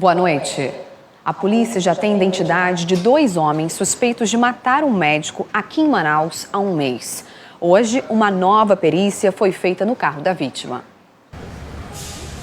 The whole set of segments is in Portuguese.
Boa noite. A polícia já tem identidade de 2 homens suspeitos de matar um médico aqui em Manaus há um mês. Hoje, uma nova perícia foi feita no carro da vítima.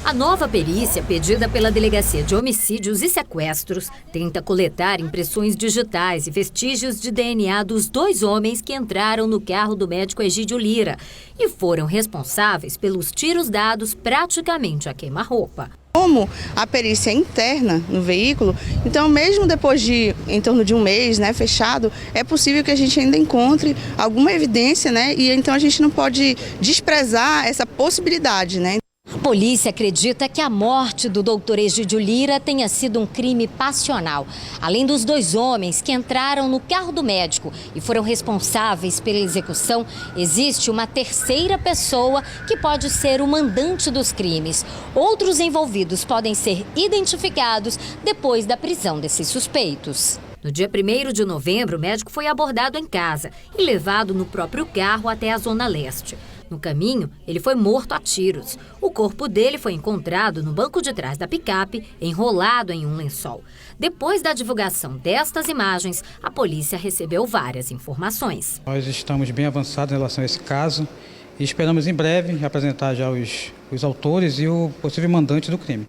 A nova perícia, pedida pela Delegacia de Homicídios e Sequestros, tenta coletar impressões digitais e vestígios de DNA dos 2 homens que entraram no carro do médico Egídio Lira e foram responsáveis pelos tiros dados praticamente a queima-roupa. Como a perícia é interna no veículo, então mesmo depois de em torno de um mês, fechado, é possível que a gente ainda encontre alguma evidência, e então a gente não pode desprezar essa possibilidade, A polícia acredita que a morte do doutor Egídio Lira tenha sido um crime passional. Além dos 2 homens que entraram no carro do médico e foram responsáveis pela execução, existe uma terceira pessoa que pode ser o mandante dos crimes. Outros envolvidos podem ser identificados depois da prisão desses suspeitos. No dia 1º de novembro, o médico foi abordado em casa e levado no próprio carro até a Zona Leste. No caminho, ele foi morto a tiros. O corpo dele foi encontrado no banco de trás da picape, enrolado em um lençol. Depois da divulgação destas imagens, a polícia recebeu várias informações. Nós estamos bem avançados em relação a esse caso e esperamos em breve apresentar já os autores e o possível mandante do crime.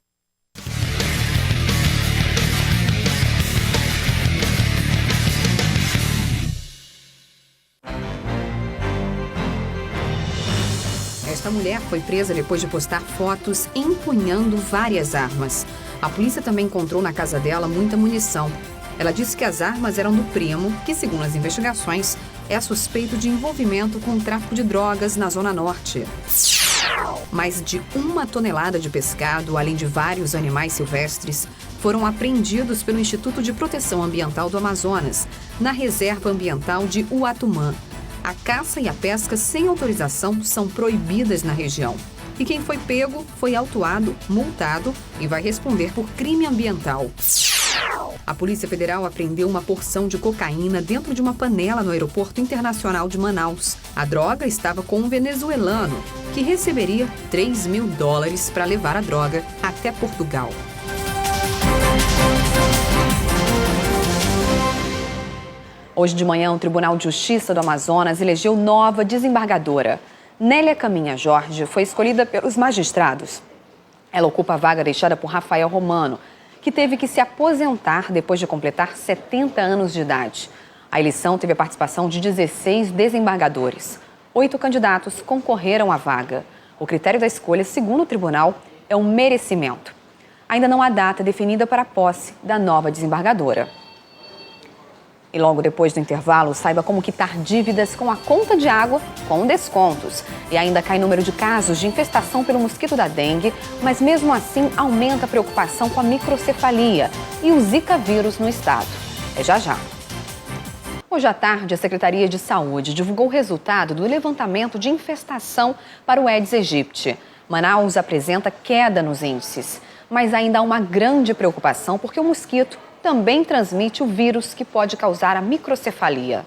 Esta mulher foi presa depois de postar fotos empunhando várias armas. A polícia também encontrou na casa dela muita munição. Ela disse que as armas eram do primo, que, segundo as investigações, é suspeito de envolvimento com o tráfico de drogas na Zona Norte. Mais de 1 tonelada de pescado, além de vários animais silvestres, foram apreendidos pelo Instituto de Proteção Ambiental do Amazonas, na Reserva Ambiental de Uatumã. A caça e a pesca sem autorização são proibidas na região. E quem foi pego foi autuado, multado e vai responder por crime ambiental. A Polícia Federal apreendeu uma porção de cocaína dentro de uma panela no Aeroporto Internacional de Manaus. A droga estava com um venezuelano, que receberia $3.000 para levar a droga até Portugal. Hoje de manhã, o Tribunal de Justiça do Amazonas elegeu nova desembargadora. Nélia Caminha Jorge foi escolhida pelos magistrados. Ela ocupa a vaga deixada por Rafael Romano, que teve que se aposentar depois de completar 70 anos de idade. A eleição teve a participação de 16 desembargadores. 8 candidatos concorreram à vaga. O critério da escolha, segundo o tribunal, é um merecimento. Ainda não há data definida para a posse da nova desembargadora. E logo depois do intervalo, saiba como quitar dívidas com a conta de água com descontos. E ainda cai o número de casos de infestação pelo mosquito da dengue, mas mesmo assim aumenta a preocupação com a microcefalia e o Zika vírus no estado. É já já. Hoje à tarde, a Secretaria de Saúde divulgou o resultado do levantamento de infestação para o Aedes aegypti. Manaus apresenta queda nos índices, mas ainda há uma grande preocupação porque o mosquito também transmite o vírus que pode causar a microcefalia.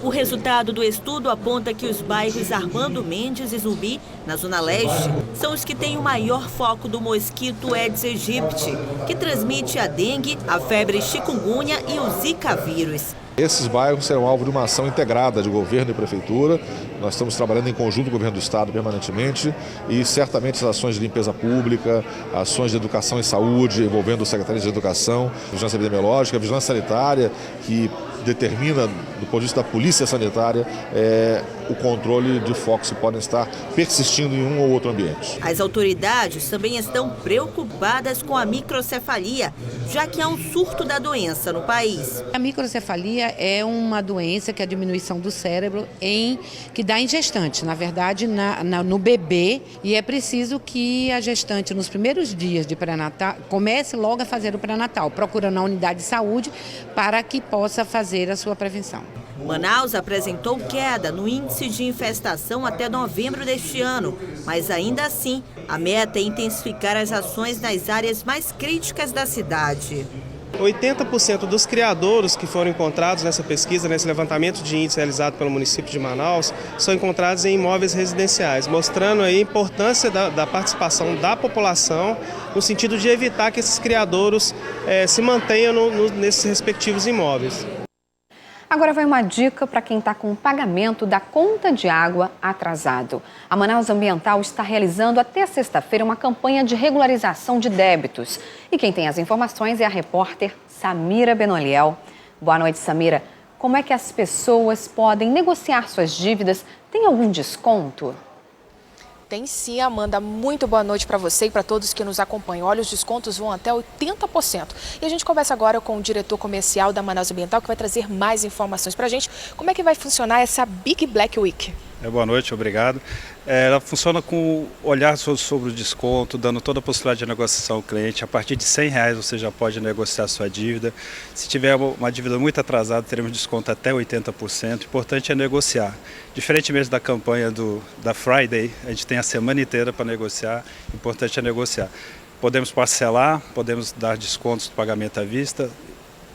O resultado do estudo aponta que os bairros Armando Mendes e Zumbi, na Zona Leste, são os que têm o maior foco do mosquito Aedes aegypti, que transmite a dengue, a febre chikungunya e o Zika vírus. Esses bairros serão alvo de uma ação integrada de governo e prefeitura. Nós estamos trabalhando em conjunto com o governo do estado permanentemente e certamente as ações de limpeza pública, ações de educação e saúde envolvendo o secretário de Educação, vigilância epidemiológica, vigilância sanitária, que determina, do ponto de vista da polícia sanitária, o controle de focos que podem estar persistindo em um ou outro ambiente. As autoridades também estão preocupadas com a microcefalia, já que há um surto da doença no país. A microcefalia é uma doença que é a diminuição do cérebro que dá em gestante, na verdade no bebê, e é preciso que a gestante nos primeiros dias de pré-natal comece logo a fazer o pré-natal, procurando a unidade de saúde para que possa fazer a sua prevenção. Manaus apresentou queda no índice de infestação até novembro deste ano, mas ainda assim, a meta é intensificar as ações nas áreas mais críticas da cidade. 80% dos criadouros que foram encontrados nessa pesquisa, nesse levantamento de índice realizado pelo município de Manaus, são encontrados em imóveis residenciais, mostrando aí a importância da participação da população no sentido de evitar que esses criadouros se mantenham nesses respectivos imóveis. Agora vai uma dica para quem está com o pagamento da conta de água atrasado. A Manaus Ambiental está realizando até sexta-feira uma campanha de regularização de débitos. E quem tem as informações é a repórter Samira Benoliel. Boa noite, Samira. Como é que as pessoas podem negociar suas dívidas? Tem algum desconto? Tem sim, Amanda. Muito boa noite para você e para todos que nos acompanham. Olha, os descontos vão até 80%. E a gente conversa agora com o diretor comercial da Manaus Ambiental, que vai trazer mais informações para a gente. Como é que vai funcionar essa Big Black Week? Boa noite, obrigado. Ela funciona com olhar sobre o desconto, dando toda a possibilidade de negociação ao cliente. A partir de R$100 você já pode negociar a sua dívida. Se tiver uma dívida muito atrasada, teremos desconto até 80%. O importante é negociar. Diferentemente da campanha da Friday, a gente tem a semana inteira para negociar. O importante é negociar. Podemos parcelar, podemos dar descontos do pagamento à vista.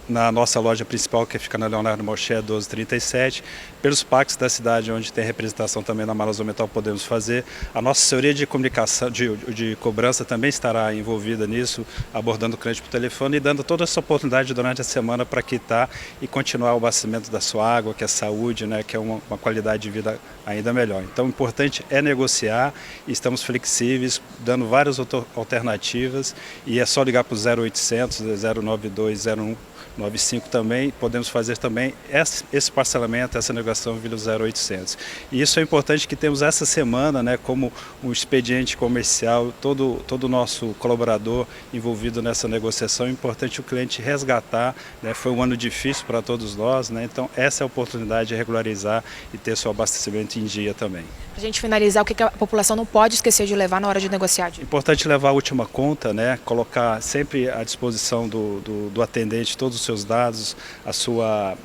Na nossa loja principal, que fica na Leonardo Moché 1237, pelos parques da cidade, onde tem representação também na Manaus Ambiental, podemos fazer. A nossa assessoria de comunicação, de cobrança também estará envolvida nisso, abordando o cliente por telefone e dando toda essa oportunidade durante a semana para quitar e continuar o abastecimento da sua água, que é saúde, né, que é uma qualidade de vida ainda melhor. Então o importante é negociar, e estamos flexíveis, dando várias alternativas, e é só ligar para o 0800 092 0195 também, podemos fazer também esse parcelamento, essa negociação via 0800. E isso é importante que temos essa semana, né, como um expediente comercial, todo o nosso colaborador envolvido nessa negociação. É importante o cliente resgatar, né, foi um ano difícil para todos nós, né, então essa é a oportunidade de regularizar e ter seu abastecimento em dia também. Para a gente finalizar, o que a população não pode esquecer de levar na hora de negociar? Importante levar a última conta, né, colocar sempre à disposição do atendente todos os seus dados, a sua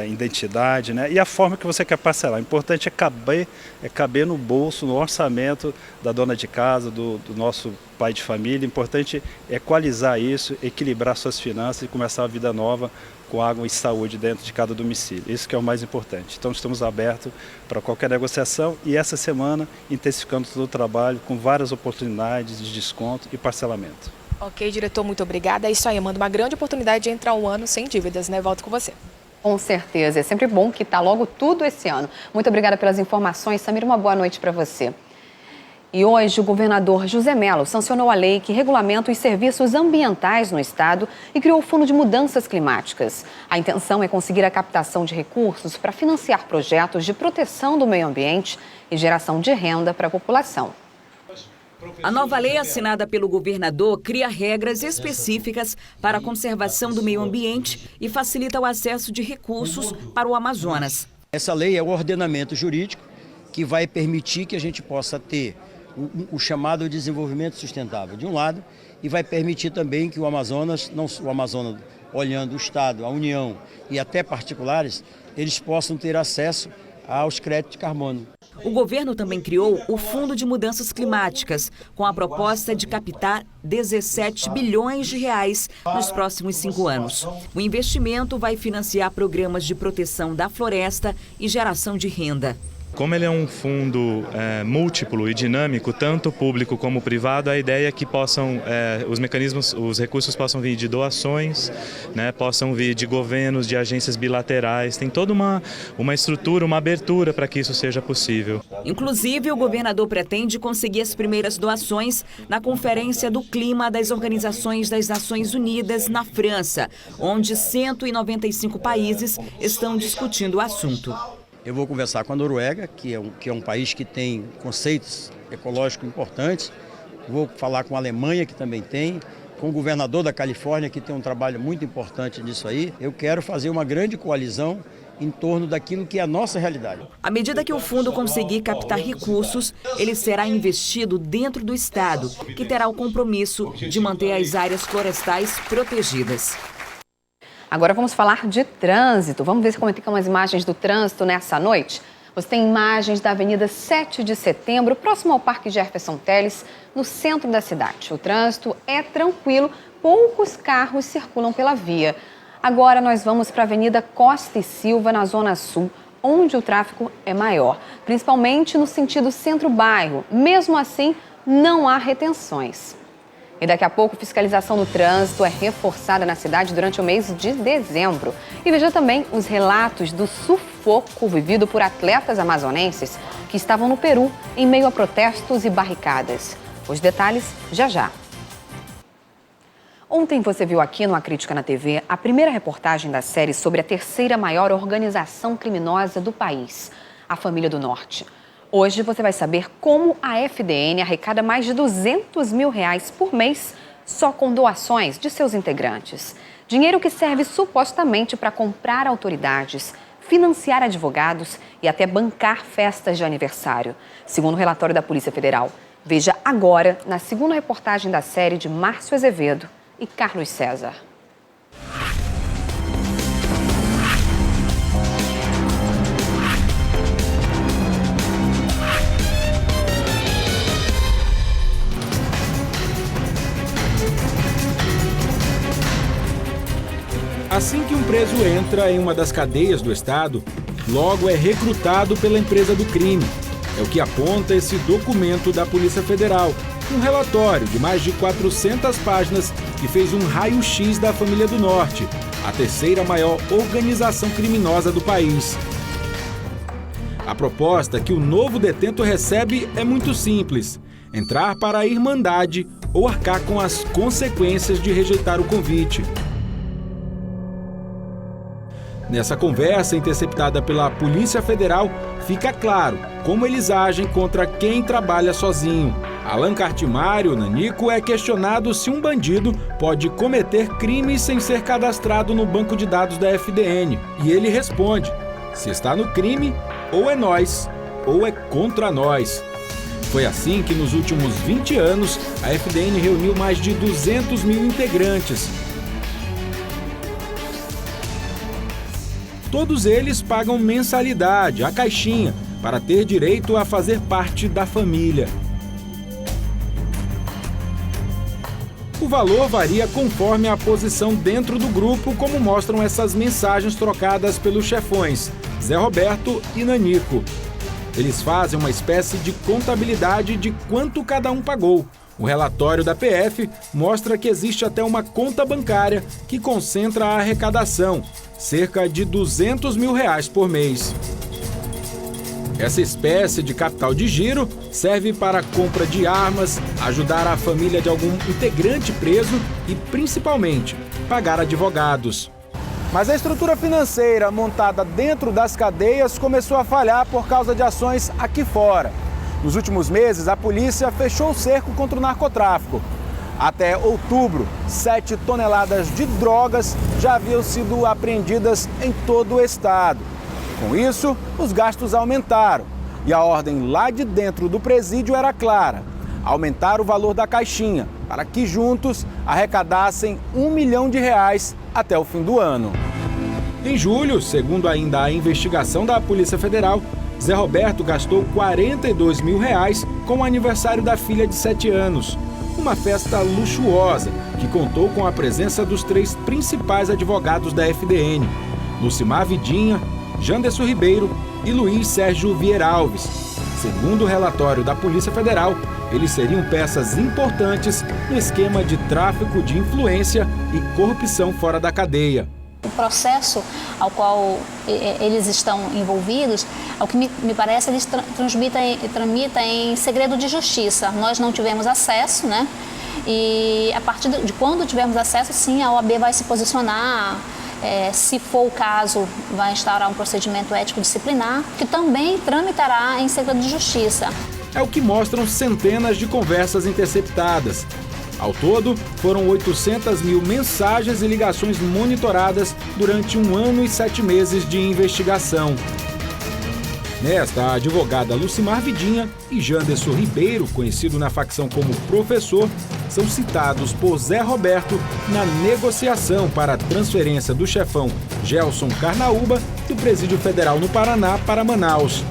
identidade, né, e a forma que você quer parcelar. O importante é caber no bolso, no orçamento da dona de casa, do nosso pai de família. O importante é equalizar isso, equilibrar suas finanças e começar a vida nova com água e saúde dentro de cada domicílio. Isso que é o mais importante. Então estamos abertos para qualquer negociação e essa semana intensificando todo o trabalho com várias oportunidades de desconto e parcelamento. Ok, diretor, muito obrigada. É isso aí, Amanda, uma grande oportunidade de entrar um ano sem dívidas, né? Volto com você. Com certeza, é sempre bom quitar logo tudo esse ano. Muito obrigada pelas informações, Samira, uma boa noite para você. E hoje o governador José Mello sancionou a lei que regulamenta os serviços ambientais no estado e criou o Fundo de Mudanças Climáticas. A intenção é conseguir a captação de recursos para financiar projetos de proteção do meio ambiente e geração de renda para a população. A nova lei assinada pelo governador cria regras específicas para a conservação do meio ambiente e facilita o acesso de recursos para o Amazonas. Essa lei é o ordenamento jurídico que vai permitir que a gente possa ter o chamado desenvolvimento sustentável, de um lado, e vai permitir também que o Amazonas, olhando o Estado, a União e até particulares, eles possam ter acesso aos créditos de carbono. O governo também criou o Fundo de Mudanças Climáticas, com a proposta de captar 17 bilhões de reais nos próximos 5 anos. O investimento vai financiar programas de proteção da floresta e geração de renda. Como ele é um fundo múltiplo e dinâmico, tanto público como privado, a ideia é que possam, os recursos possam vir de doações, né, possam vir de governos, de agências bilaterais. Tem toda uma estrutura, uma abertura para que isso seja possível. Inclusive, o governador pretende conseguir as primeiras doações na Conferência do Clima das Organizações das Nações Unidas na França, onde 195 países estão discutindo o assunto. Eu vou conversar com a Noruega, que é um país que tem conceitos ecológicos importantes. Vou falar com a Alemanha, que também tem, com o governador da Califórnia, que tem um trabalho muito importante nisso aí. Eu quero fazer uma grande coalizão em torno daquilo que é a nossa realidade. À medida que o fundo conseguir captar recursos, ele será investido dentro do estado, que terá o compromisso de manter as áreas florestais protegidas. Agora vamos falar de trânsito. Vamos ver como ficam as imagens do trânsito nessa noite? Você tem imagens da Avenida 7 de Setembro, próximo ao Parque Jefferson Teles, no centro da cidade. O trânsito é tranquilo, poucos carros circulam pela via. Agora nós vamos para a Avenida Costa e Silva, na Zona Sul, onde o tráfego é maior, principalmente no sentido centro-bairro. Mesmo assim, não há retenções. E daqui a pouco, fiscalização no trânsito é reforçada na cidade durante o mês de dezembro. E veja também os relatos do sufoco vivido por atletas amazonenses que estavam no Peru em meio a protestos e barricadas. Os detalhes já já. Ontem você viu aqui no A Crítica na TV a primeira reportagem da série sobre a terceira maior organização criminosa do país, a Família do Norte. Hoje você vai saber como a FDN arrecada mais de R$200 mil por mês só com doações de seus integrantes. Dinheiro que serve supostamente para comprar autoridades, financiar advogados e até bancar festas de aniversário, segundo o relatório da Polícia Federal. Veja agora na segunda reportagem da série de Márcio Azevedo e Carlos César. Assim que um preso entra em uma das cadeias do estado, logo é recrutado pela empresa do crime. É o que aponta esse documento da Polícia Federal, um relatório de mais de 400 páginas que fez um raio-x da Família do Norte, a terceira maior organização criminosa do país. A proposta que o novo detento recebe é muito simples: entrar para a Irmandade ou arcar com as consequências de rejeitar o convite. Nessa conversa interceptada pela Polícia Federal, fica claro como eles agem contra quem trabalha sozinho. Allan Cartimário, Nanico, é questionado se um bandido pode cometer crimes sem ser cadastrado no banco de dados da FDN. E ele responde: se está no crime, ou é nós, ou é contra nós. Foi assim que nos últimos 20 anos, a FDN reuniu mais de 200 mil integrantes. Todos eles pagam mensalidade, a caixinha, para ter direito a fazer parte da família. O valor varia conforme a posição dentro do grupo, como mostram essas mensagens trocadas pelos chefões, Zé Roberto e Nanico. Eles fazem uma espécie de contabilidade de quanto cada um pagou. O relatório da PF mostra que existe até uma conta bancária que concentra a arrecadação, cerca de R$200 mil por mês. Essa espécie de capital de giro serve para a compra de armas, ajudar a família de algum integrante preso e, principalmente, pagar advogados. Mas a estrutura financeira montada dentro das cadeias começou a falhar por causa de ações aqui fora. Nos últimos meses, a polícia fechou o cerco contra o narcotráfico. Até outubro, 7 toneladas de drogas já haviam sido apreendidas em todo o estado. Com isso, os gastos aumentaram e a ordem lá de dentro do presídio era clara: aumentar o valor da caixinha para que juntos arrecadassem R$1 milhão até o fim do ano. Em julho, segundo ainda a investigação da Polícia Federal, Zé Roberto gastou R$42 mil com o aniversário da filha de 7 anos. Uma festa luxuosa que contou com a presença dos 3 principais advogados da FDN, Lucimar Vidinha, Janderson Ribeiro e Luiz Sérgio Vieira Alves. Segundo o relatório da Polícia Federal, eles seriam peças importantes no esquema de tráfico de influência e corrupção fora da cadeia. O processo ao qual eles estão envolvidos, ao que me parece, eles tramitam em segredo de justiça. Nós não tivemos acesso, né? E a partir de quando tivermos acesso, sim, a OAB vai se posicionar. Se for o caso, vai instaurar um procedimento ético disciplinar, que também tramitará em segredo de justiça. É o que mostram centenas de conversas interceptadas. Ao todo, foram 800 mil mensagens e ligações monitoradas durante 1 ano e 7 meses de investigação. Nesta, a advogada Lucimar Vidinha e Janderson Ribeiro, conhecido na facção como professor, são citados por Zé Roberto na negociação para a transferência do chefão Gelson Carnaúba do Presídio Federal no Paraná para Manaus.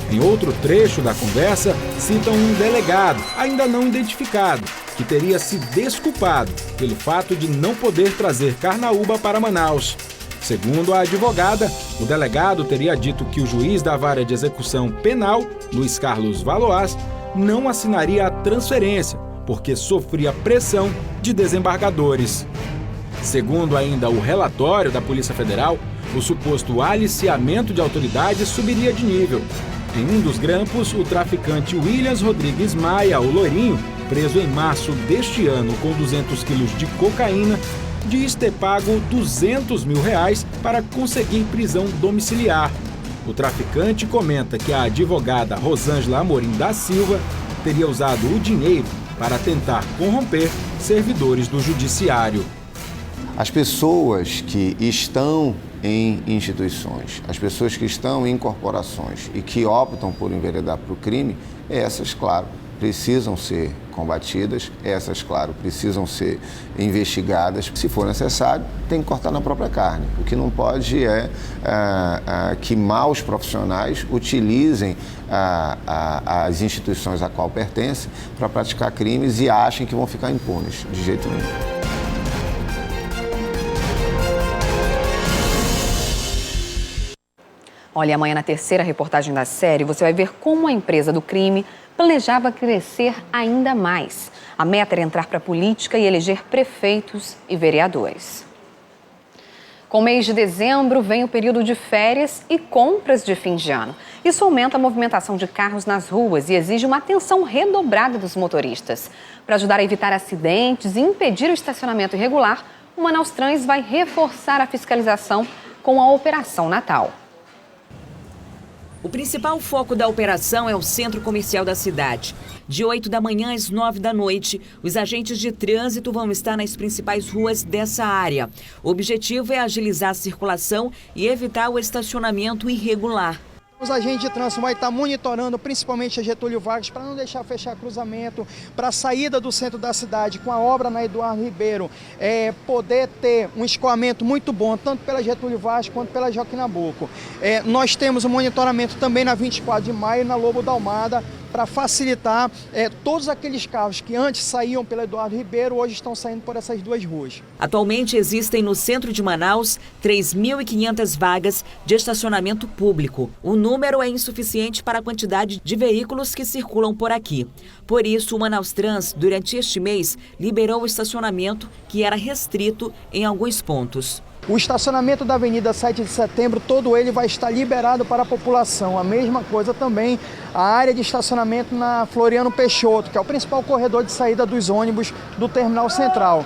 Em outro trecho da conversa, citam um delegado, ainda não identificado, que teria se desculpado pelo fato de não poder trazer carnaúba para Manaus. Segundo a advogada, o delegado teria dito que o juiz da Vara de Execução Penal, Luiz Carlos Valois, não assinaria a transferência, porque sofria pressão de desembargadores. Segundo ainda o relatório da Polícia Federal, o suposto aliciamento de autoridades subiria de nível. Em um dos grampos, o traficante Williams Rodrigues Maia, o Loirinho, preso em março deste ano com 200 quilos de cocaína, diz ter pago R$200 mil para conseguir prisão domiciliar. O traficante comenta que a advogada Rosângela Amorim da Silva teria usado o dinheiro para tentar corromper servidores do judiciário. As pessoas que estão em instituições, as pessoas que estão em corporações e que optam por enveredar para o crime, essas, claro, precisam ser combatidas, essas, claro, precisam ser investigadas. Se for necessário, tem que cortar na própria carne. O que não pode é que maus profissionais utilizem as instituições a qual pertencem para praticar crimes e achem que vão ficar impunes, de jeito nenhum. Olha, amanhã na terceira reportagem da série, você vai ver como a empresa do crime planejava crescer ainda mais. A meta era entrar para a política e eleger prefeitos e vereadores. Com o mês de dezembro, vem o período de férias e compras de fim de ano. Isso aumenta a movimentação de carros nas ruas e exige uma atenção redobrada dos motoristas. Para ajudar a evitar acidentes e impedir o estacionamento irregular, o Manaus Trans vai reforçar a fiscalização com a Operação Natal. O principal foco da operação é o centro comercial da cidade. De 8 da manhã às 9 da noite, os agentes de trânsito vão estar nas principais ruas dessa área. O objetivo é agilizar a circulação e evitar o estacionamento irregular. Os agentes de trânsito vão estar monitorando principalmente a Getúlio Vargas para não deixar fechar cruzamento, para a saída do centro da cidade com a obra na Eduardo Ribeiro, poder ter um escoamento muito bom, tanto pela Getúlio Vargas quanto pela Joaquim Nabuco. Nós temos um monitoramento também na 24 de maio, na Lobo da Almada, para facilitar todos aqueles carros que antes saíam pela Eduardo Ribeiro, hoje estão saindo por essas duas ruas. Atualmente existem no centro de Manaus 3.500 vagas de estacionamento público. O número é insuficiente para a quantidade de veículos que circulam por aqui. Por isso, o Manaus Trans, durante este mês, liberou o estacionamento que era restrito em alguns pontos. O estacionamento da Avenida 7 de Setembro, todo ele vai estar liberado para a população. A mesma coisa também a área de estacionamento na Floriano Peixoto, que é o principal corredor de saída dos ônibus do Terminal Central.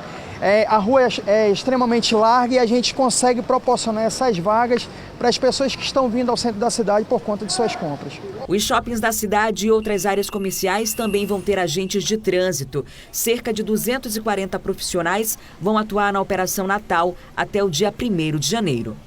A rua é extremamente larga e a gente consegue proporcionar essas vagas para as pessoas que estão vindo ao centro da cidade por conta de suas compras. Os shoppings da cidade e outras áreas comerciais também vão ter agentes de trânsito. Cerca de 240 profissionais vão atuar na Operação Natal até o dia 1º de janeiro.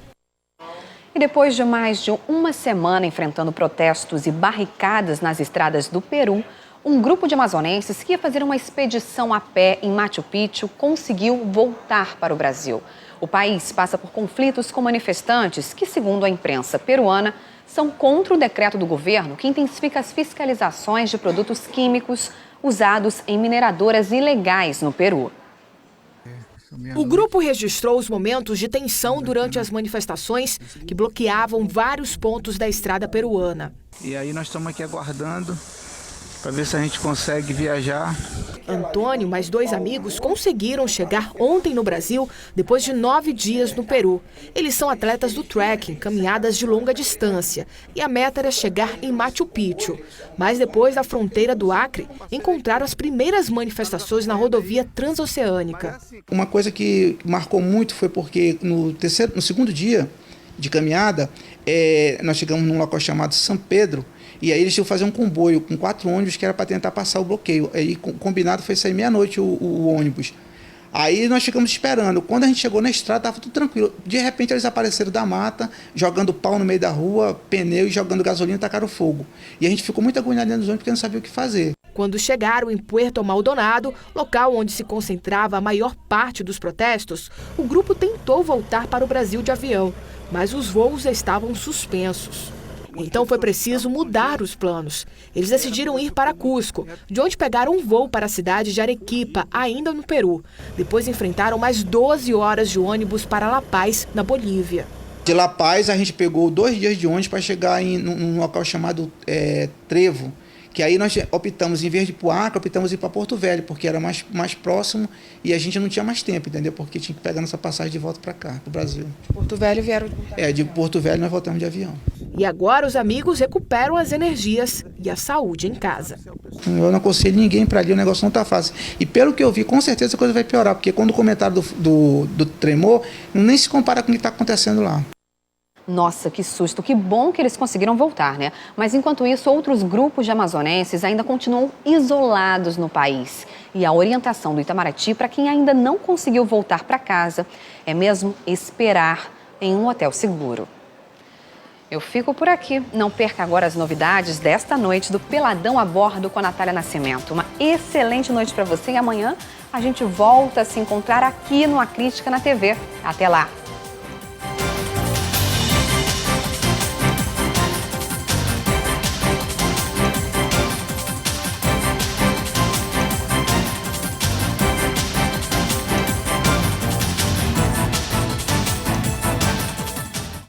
E depois de mais de uma semana enfrentando protestos e barricadas nas estradas do Peru, um grupo de amazonenses que ia fazer uma expedição a pé em Machu Picchu conseguiu voltar para o Brasil. O país passa por conflitos com manifestantes que, segundo a imprensa peruana, são contra o decreto do governo que intensifica as fiscalizações de produtos químicos usados em mineradoras ilegais no Peru. O grupo registrou os momentos de tensão durante as manifestações que bloqueavam vários pontos da estrada peruana. E aí nós estamos aqui aguardando para ver se a gente consegue viajar. Antônio e mais 2 amigos conseguiram chegar ontem no Brasil depois de 9 dias no Peru. Eles são atletas do trekking, caminhadas de longa distância. E a meta era chegar em Machu Picchu. Mas depois da fronteira do Acre, encontraram as primeiras manifestações na rodovia transoceânica. Uma coisa que marcou muito foi porque no segundo dia de caminhada, nós chegamos num local chamado São Pedro. E aí eles tinham que fazer um comboio com 4 ônibus que era para tentar passar o bloqueio. Aí combinado foi sair meia-noite o ônibus. Aí nós ficamos esperando. Quando a gente chegou na estrada, estava tudo tranquilo. De repente eles apareceram da mata, jogando pau no meio da rua, pneu e jogando gasolina e tacaram fogo. E a gente ficou muito agoniado dentro dos ônibus porque não sabia o que fazer. Quando chegaram em Puerto Maldonado, local onde se concentrava a maior parte dos protestos, o grupo tentou voltar para o Brasil de avião, mas os voos estavam suspensos. Então foi preciso mudar os planos. Eles decidiram ir para Cusco, de onde pegaram um voo para a cidade de Arequipa, ainda no Peru. Depois enfrentaram mais 12 horas de ônibus para La Paz, na Bolívia. De La Paz, a gente pegou 2 dias de ônibus para chegar num local chamado Trevo, que aí nós optamos, em vez de ir para o Acre, optamos ir para Porto Velho, porque era mais próximo e a gente não tinha mais tempo, entendeu? Porque tinha que pegar nossa passagem de volta para cá, para o Brasil. Porto Velho vieram... de Porto Velho nós voltamos de avião. E agora os amigos recuperam as energias e a saúde em casa. Eu não aconselho ninguém para ali, o negócio não está fácil. E pelo que eu vi, com certeza a coisa vai piorar, porque quando o comentário do tremor, nem se compara com o que está acontecendo lá. Nossa, que susto. Que bom que eles conseguiram voltar, né? Mas enquanto isso, outros grupos de amazonenses ainda continuam isolados no país. E a orientação do Itamaraty para quem ainda não conseguiu voltar para casa é mesmo esperar em um hotel seguro. Eu fico por aqui. Não perca agora as novidades desta noite do Peladão a Bordo com a Natália Nascimento. Uma excelente noite para você e amanhã a gente volta a se encontrar aqui no A Crítica na TV. Até lá!